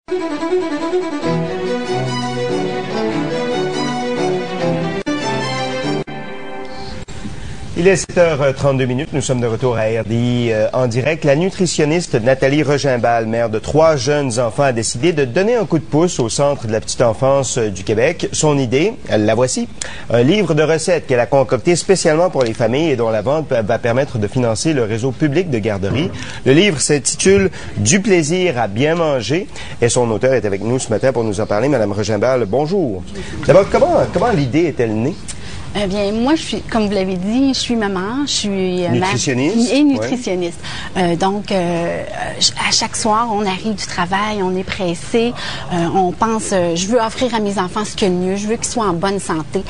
Il est 7h32, nous sommes de retour à RDI en direct. La nutritionniste Nathalie Regimbal, mère de 3 jeunes enfants, a décidé de donner un coup de pouce au Centre de la petite enfance du Québec. Son idée, la voici, un livre de recettes qu'elle a concocté spécialement pour les familles et dont la vente va permettre de financer le réseau public de garderies. Le livre s'intitule « Du plaisir à bien manger » et son auteur est avec nous ce matin pour nous en parler. Madame Regimbal, bonjour. D'abord, comment l'idée est-elle née? Eh bien, moi, je suis, comme vous l'avez dit, je suis maman, je suis nutritionniste. Et nutritionniste. Ouais. Donc, à chaque soir, on arrive du travail, on est pressé, on pense, je veux offrir à mes enfants ce qu'il y a de mieux, je veux qu'ils soient en bonne santé.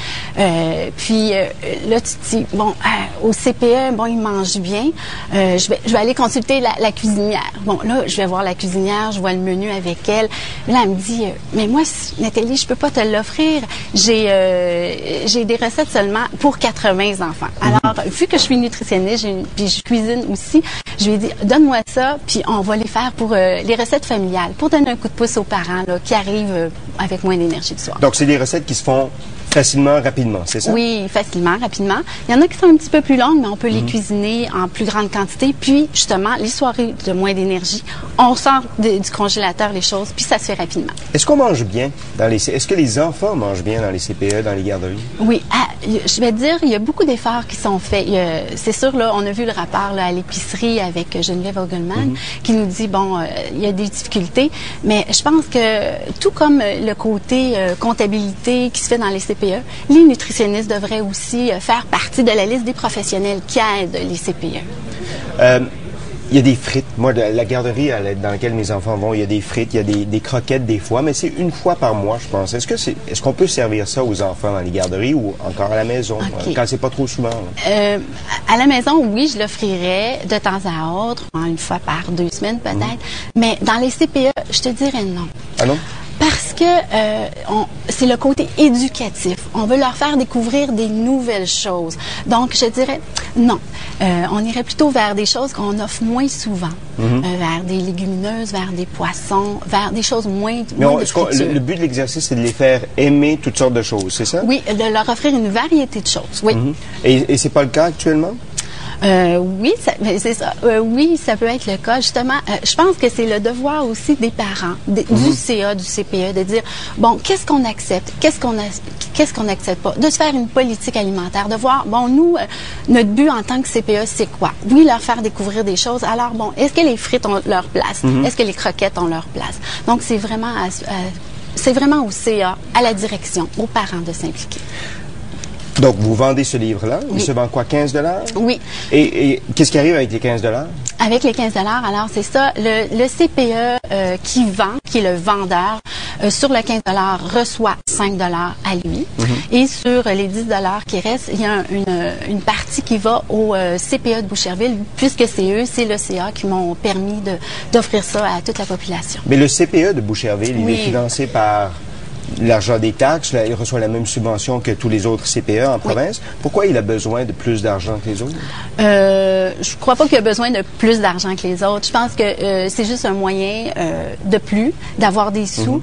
Puis là, tu te dis, bon, au CPE, bon, ils mangent bien. Je vais aller consulter la cuisinière. Bon, là, je vais voir la cuisinière, je vois le menu avec elle. Là, elle me dit, mais moi, Nathalie, je peux pas te l'offrir. J'ai des recettes seulement pour 80 enfants. Alors, vu que je suis nutritionniste, puis je cuisine aussi, je lui ai dit, donne-moi ça, puis on va les faire pour les recettes familiales, pour donner un coup de pouce aux parents là, qui arrivent avec moins d'énergie le soir. Donc, c'est des recettes qui se font facilement, rapidement, c'est ça? Oui, facilement, rapidement. Il y en a qui sont un petit peu plus longues, mais on peut les cuisiner en plus grande quantité. Puis, justement, les soirées de moins d'énergie, on sort du congélateur les choses, puis ça se fait rapidement. Est-ce qu'on mange bien dans les... Est-ce que les enfants mangent bien dans les CPE, dans les garderies? Oui. Je vais te dire, il y a beaucoup d'efforts qui sont faits. C'est sûr, là, on a vu le rapport là, à l'épicerie avec Geneviève Ogelman qui nous dit, bon, il y a des difficultés, mais je pense que tout comme le côté comptabilité qui se fait dans les CPE, les nutritionnistes devraient aussi faire partie de la liste des professionnels qui aident les CPE. Il y a des frites. Moi, la garderie dans laquelle mes enfants vont, il y a des frites, il y a des croquettes des fois, mais c'est une fois par mois, je pense. Est-ce qu'on peut servir ça aux enfants dans les garderies ou encore à la maison, quand c'est pas trop souvent? À la maison, oui, je l'offrirais de temps à autre, une fois par 2 semaines peut-être, mais dans les CPE, je te dirais non. Ah non? Parce que c'est le côté éducatif. On veut leur faire découvrir des nouvelles choses. Donc, je dirais non. On irait plutôt vers des choses qu'on offre moins souvent. Vers des légumineuses, vers des poissons, vers des choses moins le but de l'exercice, c'est de les faire aimer toutes sortes de choses, c'est ça? Oui, de leur offrir une variété de choses, oui. Et c'est pas le cas actuellement? Oui, c'est ça. Oui, ça peut être le cas. Justement, je pense que c'est le devoir aussi des parents, du CA, du CPE, de dire, bon, qu'est-ce qu'on accepte, qu'est-ce qu'on n'accepte pas, de se faire une politique alimentaire, de voir, bon, nous, notre but en tant que CPE, c'est quoi? Oui, leur faire découvrir des choses. Alors, bon, est-ce que les frites ont leur place? Est-ce que les croquettes ont leur place? Donc, c'est vraiment au CA, à la direction, aux parents de s'impliquer. Donc, vous vendez ce livre-là. Il se vend quoi, 15 $? Oui. Et qu'est-ce qui arrive avec les 15 $? Avec les 15 $, alors c'est ça, le CPE qui vend, qui est le vendeur, sur le 15 $ reçoit 5 $ à lui. Et sur les 10 $ qui restent, il y a une partie qui va au CPE de Boucherville, puisque c'est le CA qui m'ont permis d'offrir ça à toute la population. Mais le CPE de Boucherville, il est financé par l'argent des taxes, il reçoit la même subvention que tous les autres CPE en province. Pourquoi il a besoin de plus d'argent que les autres? Je crois pas qu'il a besoin de plus d'argent que les autres. Je pense que c'est juste un moyen de plus, d'avoir des sous.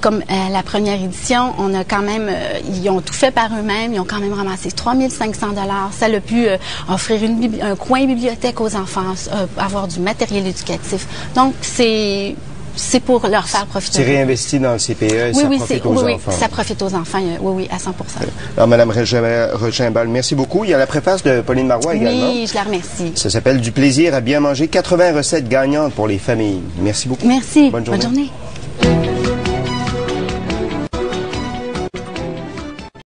Comme à la première édition, on a quand même, ils ont tout fait par eux-mêmes, ils ont quand même ramassé 3 500 $. Ça a pu offrir un coin bibliothèque aux enfants, avoir du matériel éducatif. Donc, c'est pour leur faire profiter. C'est réinvesti dans le CPE et ça profite aux enfants. Oui, ça profite aux enfants, oui, à 100%. Alors, Mme Regimbal, merci beaucoup. Il y a la préface de Pauline Marois également. Oui, je la remercie. Ça s'appelle « Du plaisir à bien manger », 80 recettes gagnantes pour les familles. Merci beaucoup. Merci. Bonne journée.